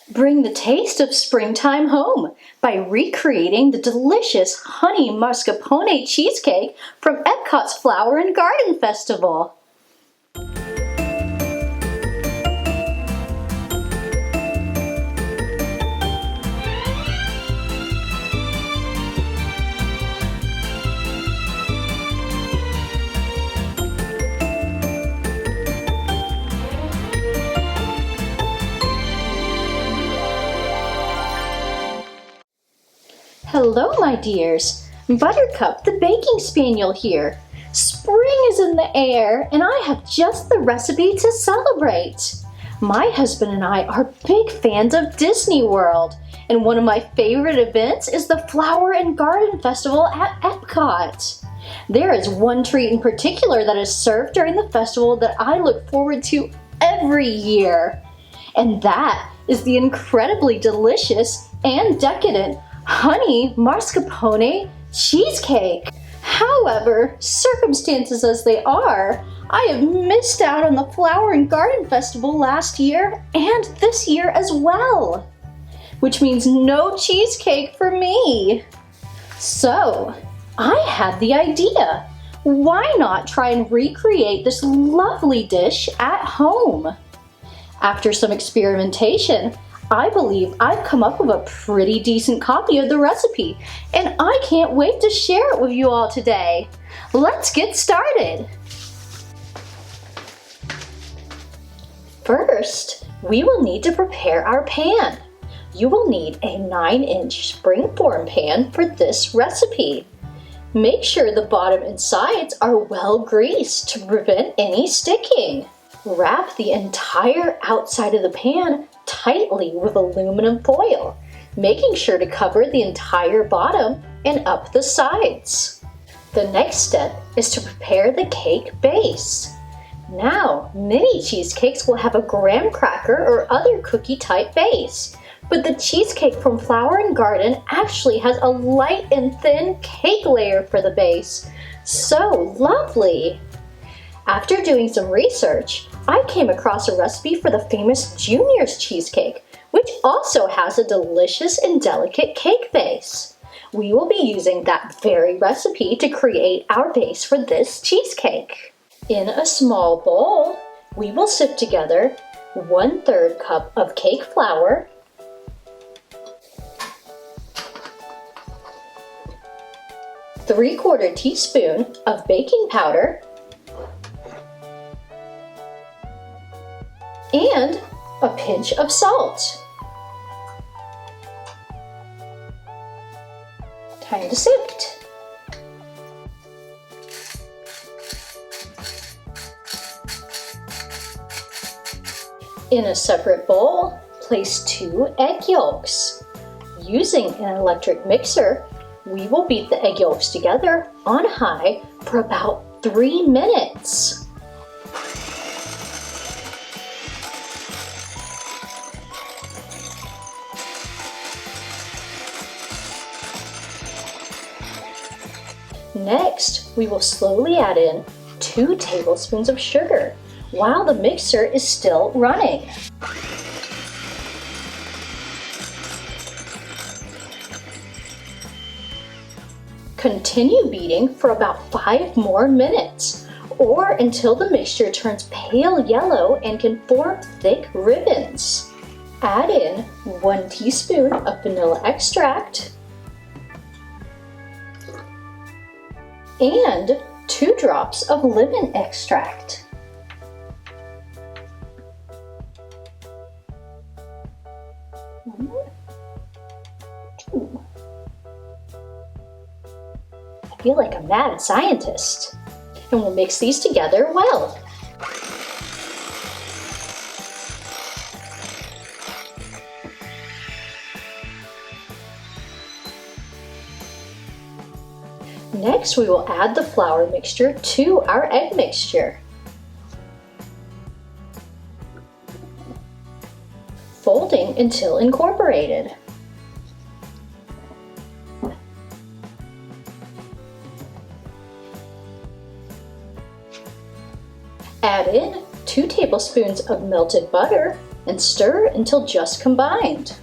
Bring the taste of springtime home by recreating the delicious honey mascarpone cheesecake from EPCOT's Flower and Garden Festival. Hello, my dears. Buttercup, the baking spaniel here. Spring is in the air, and I have just the recipe to celebrate. My husband and I are big fans of Disney World, and one of my favorite events is the Flower and Garden Festival at EPCOT. There is one treat in particular that is served during the festival that I look forward to every year, and that is the incredibly delicious and decadent honey mascarpone cheesecake. However, circumstances as they are, I have missed out on the Flower and Garden Festival last year and this year as well, which means no cheesecake for me. So, I had the idea. Why not try and recreate this lovely dish at home? After some experimentation, I believe I've come up with a pretty decent copy of the recipe, and I can't wait to share it with you all today. Let's get started. First, we will need to prepare our pan. You will need a 9-inch springform pan for this recipe. Make sure the bottom and sides are well greased to prevent any sticking. Wrap the entire outside of the pan tightly with aluminum foil, making sure to cover the entire bottom and up the sides. The next step is to prepare the cake base. Now, many cheesecakes will have a graham cracker or other cookie type base, but the cheesecake from Flower and Garden actually has a light and thin cake layer for the base. So lovely! After doing some research, I came across a recipe for the famous Junior's cheesecake, which also has a delicious and delicate cake base. We will be using that very recipe to create our base for this cheesecake. In a small bowl, we will sift together 1/3 cup of cake flour, 3/4 teaspoon of baking powder, and a pinch of salt. Time to sift. In a separate bowl, place 2 egg yolks. Using an electric mixer, we will beat the egg yolks together on high for about 3 minutes. Next, we will slowly add in 2 tablespoons of sugar while the mixer is still running. Continue beating for about 5 more minutes, or until the mixture turns pale yellow and can form thick ribbons. Add in 1 teaspoon of vanilla extract and 2 drops of lemon extract. I feel like a mad scientist. And we'll mix these together well. Next, we will add the flour mixture to our egg mixture. Folding until incorporated. Add in 2 tablespoons of melted butter and stir until just combined.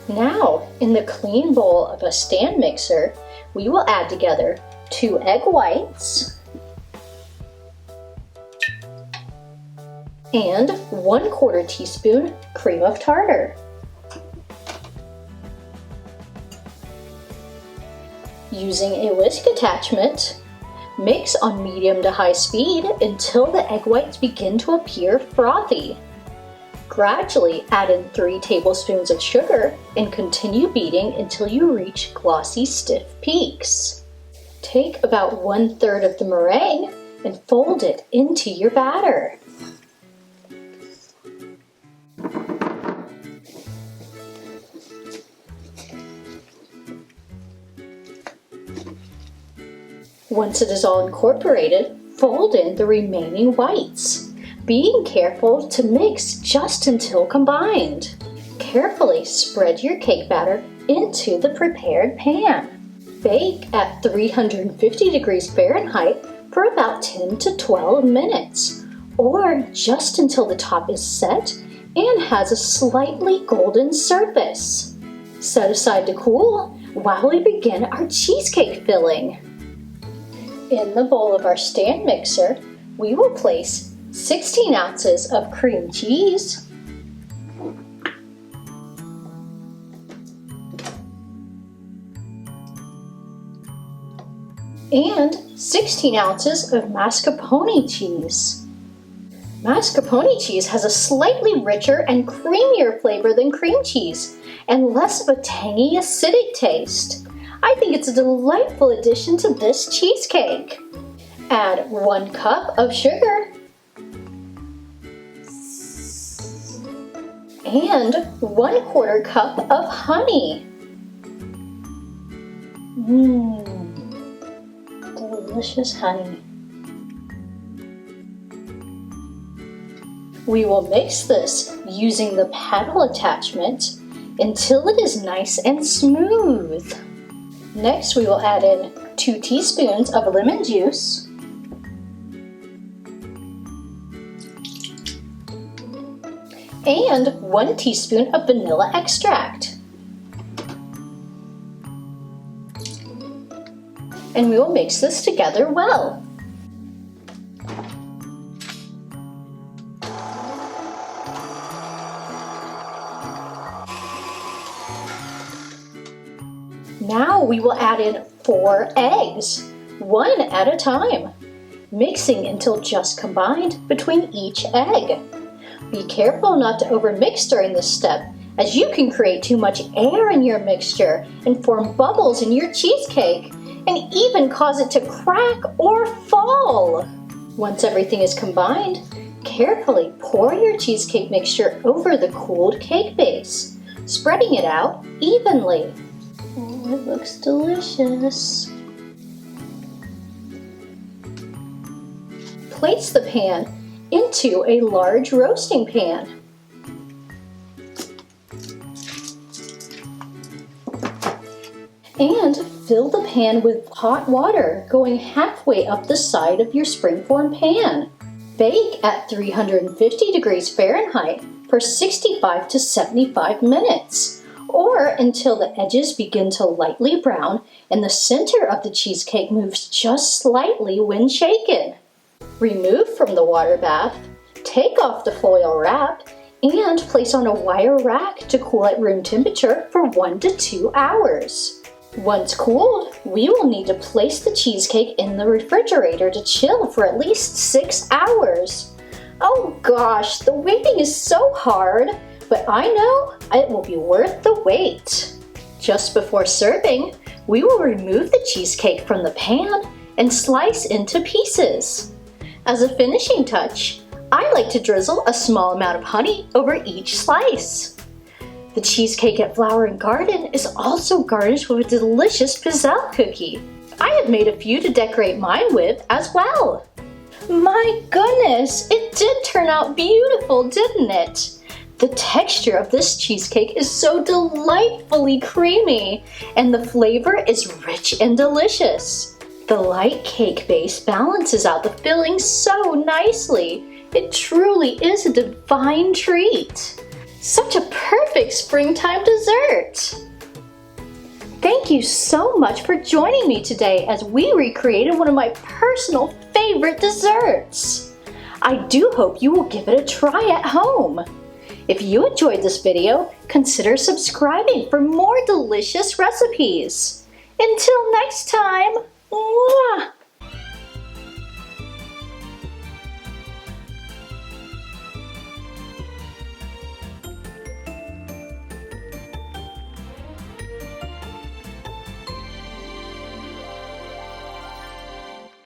Now, in the clean bowl of a stand mixer, we will add together 2 egg whites and 1/4 teaspoon cream of tartar. Using a whisk attachment, mix on medium to high speed until the egg whites begin to appear frothy. Gradually add in 3 tablespoons of sugar and continue beating until you reach glossy, stiff peaks. Take about 1/3 of the meringue and fold it into your batter. Once it is all incorporated, fold in the remaining whites, being careful to mix just until combined. Carefully spread your cake batter into the prepared pan. Bake at 350 degrees Fahrenheit for about 10 to 12 minutes, or just until the top is set and has a slightly golden surface. Set aside to cool while we begin our cheesecake filling. In the bowl of our stand mixer, we will place 16 ounces of cream cheese, and 16 ounces of mascarpone cheese. Mascarpone cheese has a slightly richer and creamier flavor than cream cheese and less of a tangy, acidic taste. I think it's a delightful addition to this cheesecake. Add 1 cup of sugar and 1/4 cup of honey. Delicious honey. We will mix this using the paddle attachment until it is nice and smooth. Next, we will add in 2 teaspoons of lemon juice and 1 teaspoon of vanilla extract. And we will mix this together well. Now we will add in 4 eggs, 1 at a time, mixing until just combined between each egg. Be careful not to overmix during this step, as you can create too much air in your mixture and form bubbles in your cheesecake, and even cause it to crack or fall. Once everything is combined, carefully pour your cheesecake mixture over the cooled cake base, spreading it out evenly. Oh, it looks delicious. Place the pan into a large roasting pan. And fill the pan with hot water going halfway up the side of your springform pan. Bake at 350 degrees Fahrenheit for 65 to 75 minutes, or until the edges begin to lightly brown and the center of the cheesecake moves just slightly when shaken. Remove from the water bath, take off the foil wrap, and place on a wire rack to cool at room temperature for 1 to 2 hours. Once cooled, we will need to place the cheesecake in the refrigerator to chill for at least 6 hours. Oh gosh, the waiting is so hard, but I know it will be worth the wait. Just before serving, we will remove the cheesecake from the pan and slice into pieces. As a finishing touch, I like to drizzle a small amount of honey over each slice. The cheesecake at Flower & Garden is also garnished with a delicious pizzelle cookie. I have made a few to decorate mine with as well. My goodness, it did turn out beautiful, didn't it? The texture of this cheesecake is so delightfully creamy, and the flavor is rich and delicious. The light cake base balances out the filling so nicely. It truly is a divine treat. Such a perfect springtime dessert! Thank you so much for joining me today as we recreated one of my personal favorite desserts. I do hope you will give it a try at home. If you enjoyed this video, consider subscribing for more delicious recipes. Until next time, mwah!